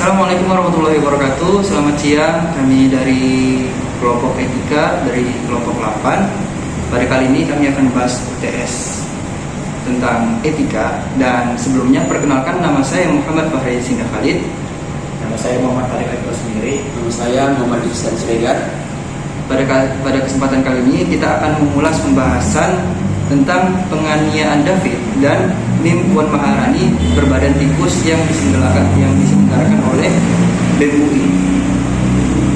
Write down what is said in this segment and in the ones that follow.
Assalamualaikum warahmatullahi wabarakatuh. Selamat siang, kami dari kelompok etika dari kelompok 8. Pada kali ini kami akan bahas UTS tentang etika. Dan sebelumnya perkenalkan, nama saya Muhammad Fahri Sinda Khalid. Nama saya Muhammad Tarik Eko sendiri. Nama saya Muhammad Ihsan Siregar. Pada kesempatan kali ini kita akan mengulas pembahasan tentang penganiayaan David dan Mim Puan Maharani berbadan tikus yang diselenggarakan oleh BEM UI.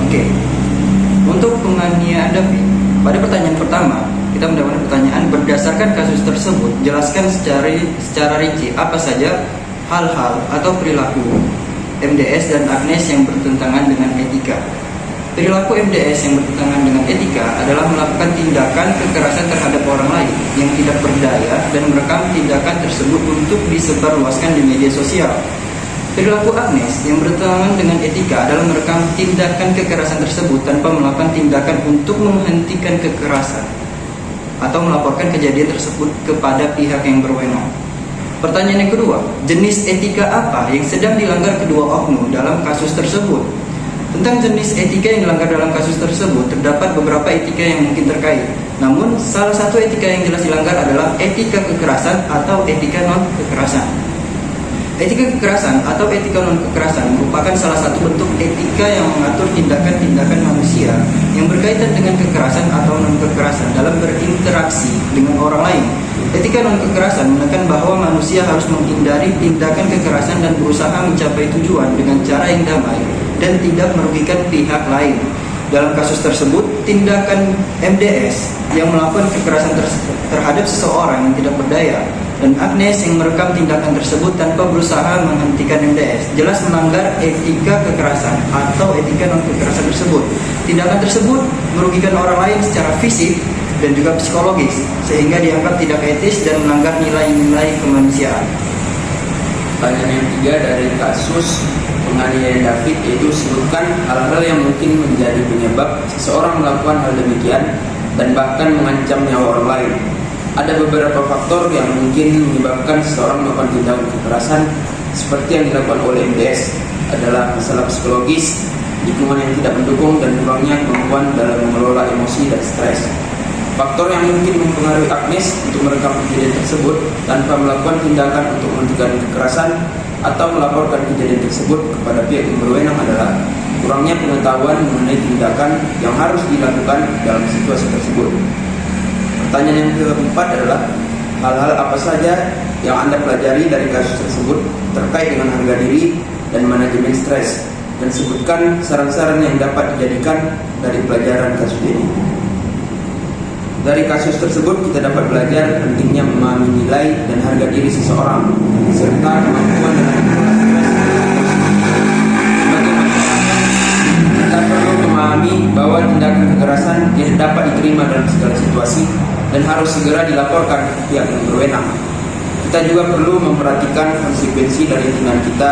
Oke. Untuk penganiayaan David, pada pertanyaan pertama kita mendapatkan pertanyaan, berdasarkan kasus tersebut jelaskan secara rinci apa saja hal-hal atau perilaku MDS dan Agnes yang bertentangan dengan etika. Perilaku MDS yang bertentangan dengan etika adalah melakukan tindakan kekerasan terhadap orang lain yang tidak berdaya dan merekam tindakan tersebut untuk disebarluaskan di media sosial. Perilaku Agnes yang bertentangan dengan etika adalah merekam tindakan kekerasan tersebut tanpa melakukan tindakan untuk menghentikan kekerasan atau melaporkan kejadian tersebut kepada pihak yang berwenang. Pertanyaan yang kedua, jenis etika apa yang sedang dilanggar kedua oknum dalam kasus tersebut? Tentang jenis etika yang dilanggar dalam kasus tersebut, terdapat beberapa etika yang mungkin terkait. Namun, salah satu etika yang jelas dilanggar adalah etika kekerasan atau etika non-kekerasan. Etika kekerasan atau etika non-kekerasan merupakan salah satu bentuk etika yang mengatur tindakan-tindakan manusia yang berkaitan dengan kekerasan atau non-kekerasan dalam berinteraksi dengan orang lain. Etika non-kekerasan menekan bahwa manusia harus menghindari tindakan kekerasan dan berusaha mencapai tujuan dengan cara yang damai dan tidak merugikan pihak lain. Dalam kasus tersebut, tindakan MDS yang melakukan kekerasan terhadap seseorang yang tidak berdaya dan Agnes yang merekam tindakan tersebut tanpa berusaha menghentikan MDS jelas melanggar etika kekerasan atau etika non-kekerasan tersebut. Tindakan tersebut merugikan orang lain secara fisik dan juga psikologis, sehingga dianggap tidak etis dan melanggar nilai-nilai kemanusiaan. Pertanyaan yang ketiga dari kasus penganiayaan David, yaitu sebutkan hal-hal yang mungkin menjadi penyebab seseorang melakukan hal demikian dan bahkan mengancam nyawa orang lain. Ada beberapa faktor yang mungkin menyebabkan seseorang melakukan tindakan kekerasan seperti yang dilakukan oleh MDS adalah masalah psikologis, lingkungan yang tidak mendukung, dan kurangnya kemampuan dalam mengelola emosi dan stres. Faktor yang mungkin mempengaruhi Agnes untuk merekam kejadian tersebut tanpa melakukan tindakan untuk menghentikan kekerasan atau melaporkan kejadian tersebut kepada pihak yang berwenang adalah kurangnya pengetahuan mengenai tindakan yang harus dilakukan dalam situasi tersebut. Pertanyaan yang keempat adalah hal-hal apa saja yang Anda pelajari dari kasus tersebut terkait dengan harga diri dan manajemen stres, dan sebutkan saran-saran yang dapat dijadikan dari pelajaran kasus ini. Dari kasus tersebut kita dapat belajar pentingnya memahami nilai dan harga diri seseorang serta kemampuan dalam kita perlu memahami bahwa tindakan kekerasan tidak dapat diterima dalam segala situasi dan harus segera dilaporkan ke pihak yang berwenang. Kita juga perlu memperhatikan konsekuensi dari tindakan kita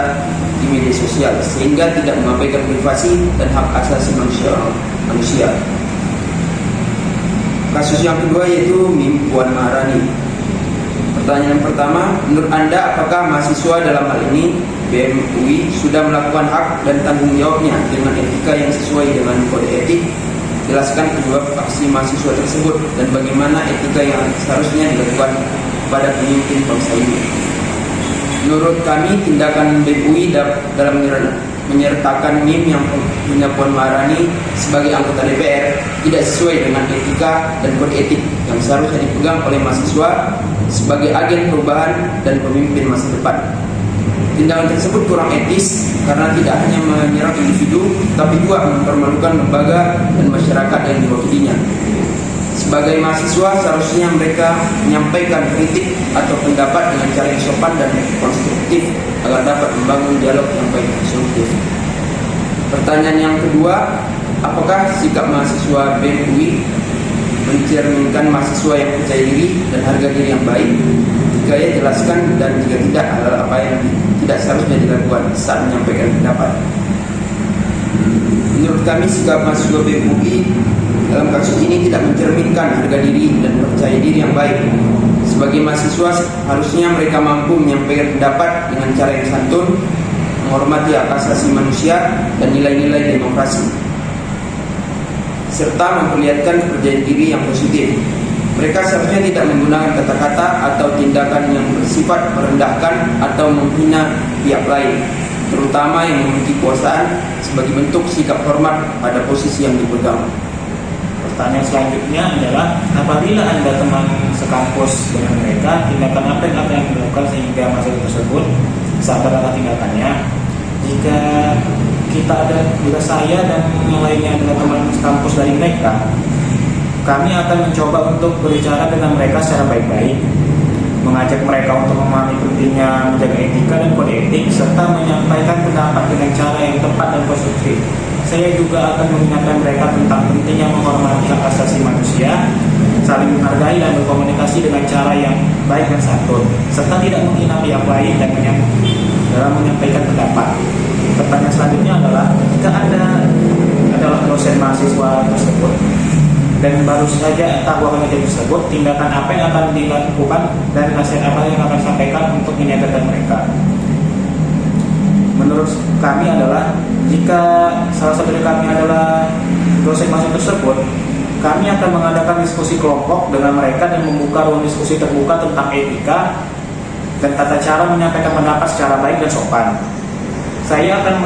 di media sosial sehingga tidak mengabaikan privasi dan hak asasi manusia. Kasus yang kedua yaitu Mim Puan Maharani. Pertanyaan pertama, menurut Anda apakah mahasiswa dalam hal ini BEM UI sudah melakukan hak dan tanggung jawabnya dengan etika yang sesuai dengan kode etik? Jelaskan kedua aksi mahasiswa tersebut dan bagaimana etika yang seharusnya dilakukan pada pemimpin bangsa ini. Menurut kami, tindakan BEM UI dalam menyertakan Mim yang punya Puan Maharani sebagai anggota DPR tidak sesuai dengan etika dan kode etik yang seharusnya dipegang oleh mahasiswa sebagai agen perubahan dan pemimpin masa depan. Tindakan tersebut kurang etis karena tidak hanya menyerang individu, tapi juga mempermalukan lembaga dan masyarakat yang diwakilinya. Sebagai mahasiswa, seharusnya mereka menyampaikan kritik atau pendapat dengan cara yang sopan dan konstruktif agar dapat membangun dialog yang baik dan konstruktif. Pertanyaan yang kedua, apakah sikap mahasiswa BEM UI mencerminkan mahasiswa yang percaya diri dan harga diri yang baik? Jika ya, jelaskan, dan jika tidak, hal apa yang tidak seharusnya dilakukan saat menyampaikan pendapat. Menurut kami, sikap mahasiswa BEM UI dalam kasus ini tidak mencerminkan harga diri dan percaya diri yang baik. Sebagai mahasiswa, harusnya mereka mampu menyampaikan pendapat dengan cara yang santun, menghormati hak asasi manusia dan nilai-nilai demokrasi, serta memperlihatkan kepercayaan diri yang positif. Mereka seharusnya tidak menggunakan kata-kata atau tindakan yang bersifat merendahkan atau menghina pihak lain, terutama yang memiliki kekuasaan, sebagai bentuk sikap hormat pada posisi yang dipegang. Pertanyaan selanjutnya adalah, apabila Anda teman sekampus dengan mereka, tindakan apa yang akan dilakukan sehingga mahasiswa tersebut sadar akan tindakannya? Jika saya dan yang lainnya adalah teman sekampus dari mereka, kami akan mencoba untuk berbicara dengan mereka secara baik-baik, mengajak mereka untuk memahami pentingnya menjaga etika dan kode etik, serta menyampaikan pendapat dengan cara yang tepat dan konstruktif. Saya juga akan mengingatkan mereka tentang pentingnya menghormati hak asasi manusia, saling menghargai dan berkomunikasi dengan cara yang baik dan santun, serta tidak menghina pihak lain dan dalam menyampaikan pendapat. Pertanyaan selanjutnya adalah, jika Anda adalah dosen mahasiswa tersebut dan baru saja tahu akan kejadian tersebut, tindakan apa yang akan dilakukan dan nasihat apa yang akan disampaikan untuk menyadarkan mereka? Menurut kami adalah, jika salah satu dari kami adalah dosen mahasiswa tersebut, kami akan mengadakan diskusi kelompok dengan mereka dan membuka ruang diskusi terbuka tentang etika dan tata cara menyampaikan pendapat secara baik dan sopan. Saya akan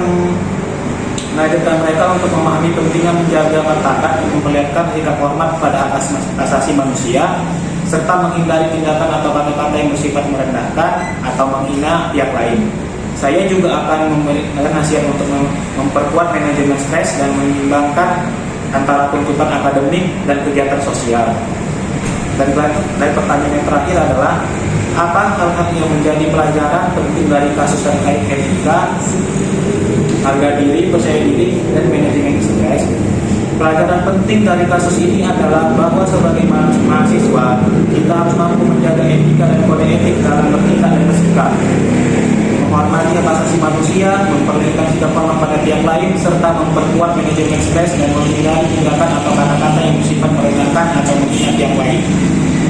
mengajarkan mereka untuk memahami pentingnya menjaga martabat dan memperlihatkan sikap hormat pada hak asasi manusia, serta menghindari tindakan atau kata-kata yang bersifat merendahkan atau menghina pihak lain. Saya juga akan memberikan nasihat untuk memperkuat manajemen stres dan menyeimbangkan antara tuntutan akademik dan kegiatan sosial. Dan pertanyaan yang terakhir adalah, apa hal-hal yang menjadi pelajaran penting dari kasus terkait etika, harga diri, percaya diri, dan manajemen stres? Pelajaran penting dari kasus ini adalah bahwa sebagai mahasiswa, kita harus mampu menjaga etika dan kode etik dalam bertindak dan bersikap, menghormati hak asasi manusia, memperlihatkan sikap hormat pada pihak lain, serta memperkuat manajemen stres dan menghindari tindakan atau kata-kata yang bersifat merendahkan atau menghina pihak lain.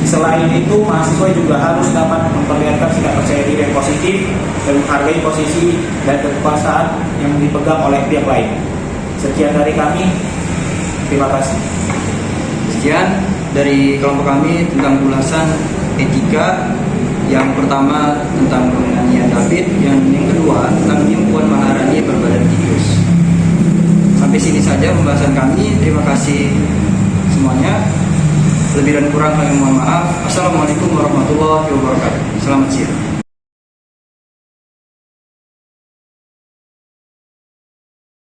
Selain itu, mahasiswa juga harus dapat memperlihatkan sikap percaya diri yang positif dan menghargai posisi dan kekuasaan yang dipegang oleh pihak lain. Sekian dari kami. Terima kasih. Sekian dari kelompok kami tentang ulasan etika. Yang pertama tentang penganiayaan David, yang kedua tentang Puan Maharani berbadan tikus. Sampai sini saja pembahasan kami. Terima kasih semuanya. Lebih dan kurang kami mohon maaf. Assalamualaikum warahmatullahi wabarakatuh. Selamat siang.